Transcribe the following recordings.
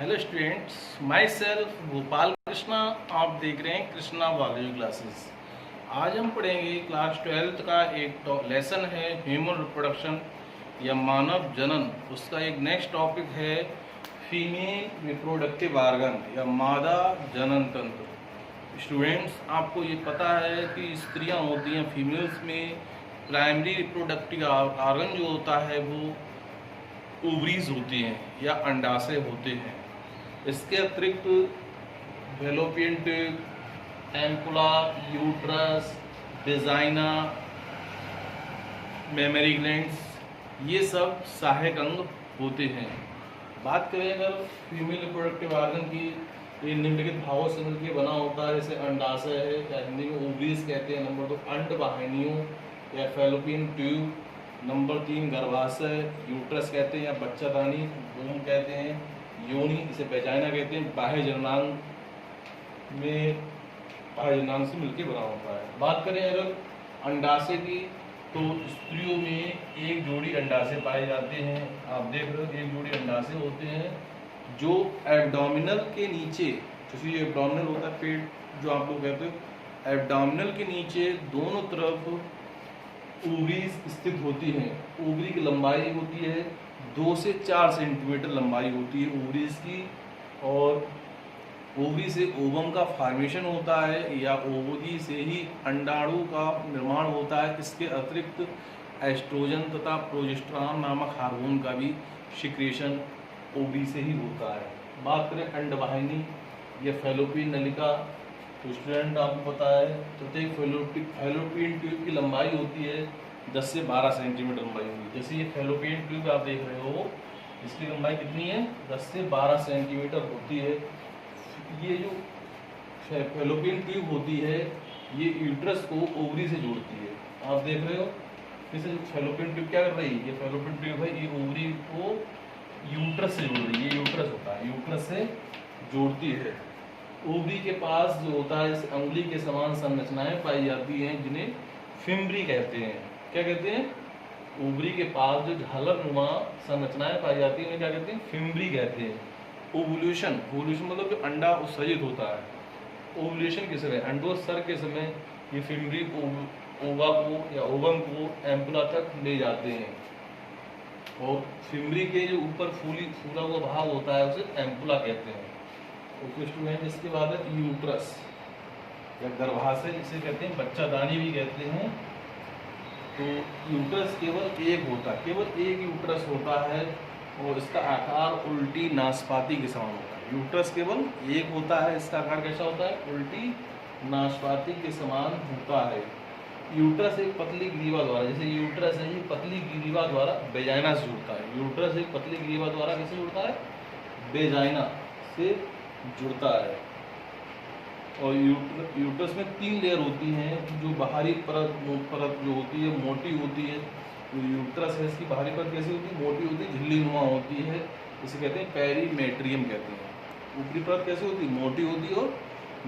Hello students, my self Gopal Krishna. आप देख रहे हैं कृष्णा बायोलॉजी क्लासेस। आज हम पढ़ेंगे क्लास 12th का एक लेसन है ह्यूमन रिप्रोडक्शन या मानव जनन। उसका एक नेक्स्ट टॉपिक है फीमेल रिप्रोडक्टिव ऑर्गन या मादा जनन तंत्र। स्टूडेंट्स, आपको ये पता है कि स्त्रियां होती हैं, फीमेल्स में प्राइमरी रिप्रोडक्टिव ऑर्गन जो होता है वो ओवरीज होती हैं या अंडाशय होते हैं। इसके अतिरिक्त fallopian tube, ampulla, uterus, vagina, mammary glands, ये सब सहायक अंग होते हैं। बात करें अगर फीमेल रिप्रोडक्टिव ऑर्गन की, ये निम्नलिखित भावों से मिलकर बना होता है। जैसे अंडाशय है या हिंदी में ओवरीज कहते हैं। नंबर 2 अंडवाहिनियों या फैलोपियन ट्यूब। नंबर 3 गर्भाशय, यूट्रस कहते हैं या बच्चादानी, वूम कहते हैं। योनि, इसे वेजाइना कहते हैं। बाह्य जननांग में बाह्य जननांग से मिलकर बना होता है। बात करें अगर अंडाशय की, तो स्त्रियों में एक जोड़ी अंडाशय पाए जाते हैं। आप देख रहे हो, एक जोड़ी अंडाशय होते हैं जो एब्डोमिनल के नीचे, जैसे ये एब्डोमिनल होता है पेट जो आप लोग कहते हो, एब्डोमिनल के नीचे दोनों तरफ ओवरीज स्थित होती हैं। ओवरी की लंबाई होती है 2 से 4 सेंटीमीटर लंबाई होती है ओवरीज की, और ओवरी से ओवम का फॉर्मेशन होता है या ओवरी से ही अंडाणु का निर्माण होता है। इसके अतिरिक्त एस्ट्रोजन तथा प्रोजेस्टेरॉन नामक हार्मोन का भी सिक्रेशन ओवरी से ही होता है। बात करें अंडवाहिनी या फैलोपियन नलिका, तो स्टूडेंट आपको पता है प्रत्येक फैलोपियन ट्यूब की लंबाई होती है 10 से 12 सेंटीमीटर लंबाई होगी। जैसे ये फैलोपियन ट्यूब आप देख रहे हो, इसकी लंबाई कितनी है? 10 से 12 सेंटीमीटर होती है। ये जो फैलोपियन ट्यूब होती है ये यूट्रस को ओवरी से जोड़ती है। आप देख रहे हो, जैसे फैलोपियन ट्यूब क्या कर रही है? ये फैलोपियन ट्यूब है, ये ओवरी को यूट्रस से जोड़ रही है। ये यूट्रस होता है, यूट्रस से जोड़ती है। ओवरी के पास जो होता है इस अंगुली के समान संरचनाएं पाई जाती हैं जिन्हें फिम्ब्री कहते हैं। क्या कहते हैं? ओवरी के पास जो झालरनुमा संरचनाएं पाई जाती हैं उन्हें क्या कहते हैं? फिम्ब्री कहते हैं। ओवुलेशन, ओवुलेशन मतलब जो अंडा उत्सर्जित होता है। ओवुलेशन के समय, अंडोत्सर्ग के समय ये फिम्ब्री ओवा को या ओवम को एम्पुला तक ले जाते हैं, और फिम्ब्री के जो ऊपर फूला हुआ भाग होता है उसे एम्पुला कहते हैं। ओके स्टूडेंट, इसके बाद है यूट्रस या गर्भाशय, जिसे कहते हैं बच्चादानी भी कहते हैं। तो यूट्रस केवल एक होता है, केवल एक यूट्रस होता है और इसका आकार उल्टी नाशपाती के समान होता है। यूट्रस केवल एक होता है, इसका आकार कैसा होता है? उल्टी नाशपाती के समान होता है। यूट्रस एक पतली ग्रीवा द्वारा, जैसे यूट्रस है ये पतली ग्रीवा द्वारा वेजाइना से जुड़ता है। यूट्रस एक पतली ग्रीवा द्वारा किससे जुड़ता है? वेजाइना से जुड़ता है। और यूट्रस में 3 लेयर होती हैं। जो बाहरी परत जो होती है मोटी होती है। जो यूट्रस है इसकी बाहरी परत कैसी होती है? मोटी होती है, झिल्ली नुमा होती है। इसे कहते हैं पेरीमेट्रियम कहते हैं। ऊपरी परत कैसी होती है? मोटी होती है और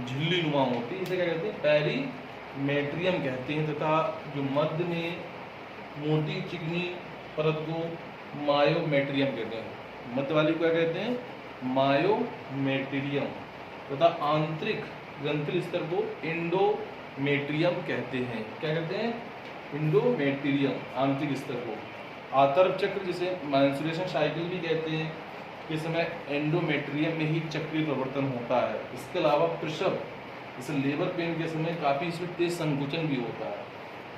झिल्ली नुमा होती है। इसे क्या कहते हैं? पेरीमेट्रियम कहते हैं। तथा जो मध्य में मोटी चिकनी परत को मायोमेट्रियम कहते हैं। मध्य वाली को क्या कहते हैं? मायोमेट्रियम। तथा आंतरिक ग्रंथिल स्तर को इंडोमेट्रियम कहते हैं। क्या कहते हैं? इंडोमेट्रियम, आंतरिक स्तर को। आतर्क चक्र जिसे मेंस्ट्रुएशन साइकिल भी कहते हैं के समय एंडोमेट्रियम में ही चक्रीय परिवर्तन होता है। इसके अलावा प्रसव, जैसे लेबर पेन के समय काफ़ी इसमें तेज संकुचन भी होता है।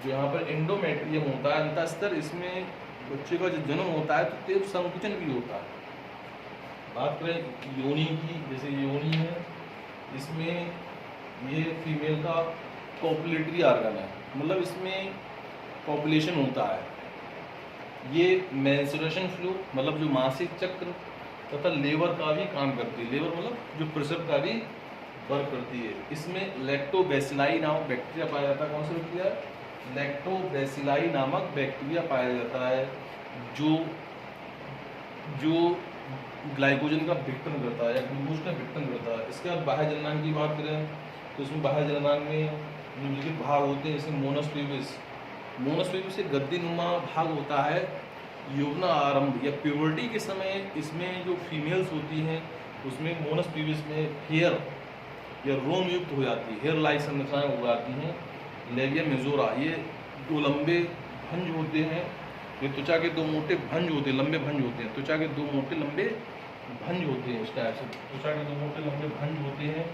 जो यहाँ पर एंडोमेट्रियम होता है अंतस्तर, इसमें बच्चे का जो जन्म होता है तो तेज संकुचन भी होता है। बात करें योनि की, जैसे योनि है, इसमें ये फीमेल का कॉपुलेटरी ऑर्गन है, मतलब इसमें कॉपुलेशन होता है। ये मेंस्ट्रुएशन फ्लू मतलब जो मासिक चक्र तथा लेबर का भी काम करती है। लेबर मतलब जो प्रसव का भी वर्क करती है। इसमें लैक्टोबैसिलाई नामक बैक्टीरिया पाया जाता है। कौन सा बैक्टीरिया? लैक्टोबैसिलाई नामक बैक्टीरिया पाया जाता है जो ग्लाइकोजन का विघटन करता है या ग्लूकोज का विघटन करता है। इसके बाद बाह्य जननांग की बात करें तो इसमें बाह्य जननांग में निम्नलिखित भाग होते हैं। जैसे मोनस प्यूबिस, मोनस प्यूबिस एक गद्दीनुमा भाग होता है। यौवन आरंभ या प्यूबर्टी के समय इसमें जो फीमेल्स होती हैं उसमें मोनस पीविस में हेयर या रोम युक्त हो जाती है, हेयर लाइक संरचनाएं हो जाती हैं। लेविया मेजोरा, ये दो लंबे भंज होते हैं, ये त्वचा के दो मोटे भंज होते हैं, लंबे भंज होते हैं, त्वचा के दो मोटे लंबे भंज होते हैं। इस टाइप से त्वचा के दो मोटे लंबे भंज होते हैं,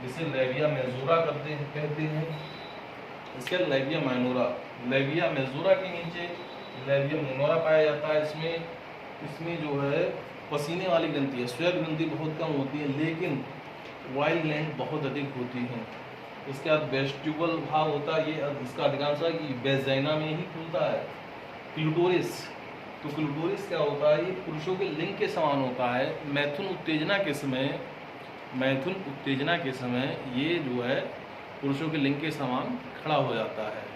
जिसे लेविया मेजोरा कहते हैं। इसके लेविया माइनोरा, लेविया मेजोरा के नीचे लेविया माइनोरा पाया जाता है। इसमें जो है पसीने वाली ग्रंथि है, श्वेत ग्रंथि बहुत कम होती है, लेकिन वाइल ग्लैंड बहुत अधिक होती हैं। इसके बाद वेस्टिबुलर भाग होता है, ये इसका अधिकांश है कि वेजाइना में ही खुलता है। क्लिटोरिस, तो क्लिटोरिस क्या होता है, ये पुरुषों के लिंग के समान होता है। मैथुन उत्तेजना के समय ये जो है पुरुषों के लिंग के समान खड़ा हो जाता है।